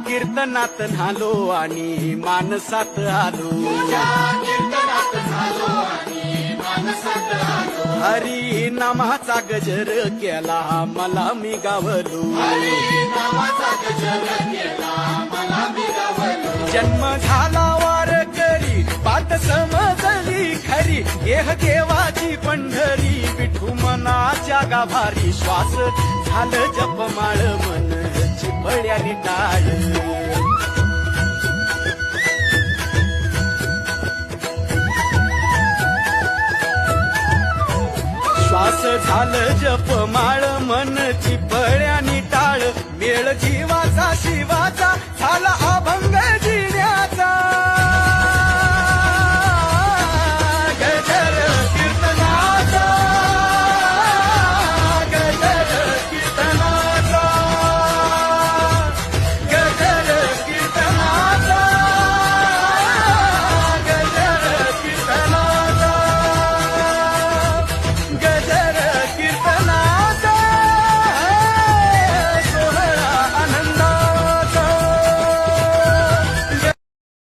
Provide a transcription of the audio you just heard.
कीर्तनात न्हालो आणि मानसात आलो हरी नामाचा गजर केला मला मी गावलो जन्म झाला वार करी बात समजली खरी देह देवाची पंढरी विठू मनाच्या गाभारी श्वास झालं जपमाळ मन चिपळ्यानी टाळ श्वास झालं जपमाळ मन चिपळ्यानी टाळ मेळ जीवाचा शिवाचा झाला अभंग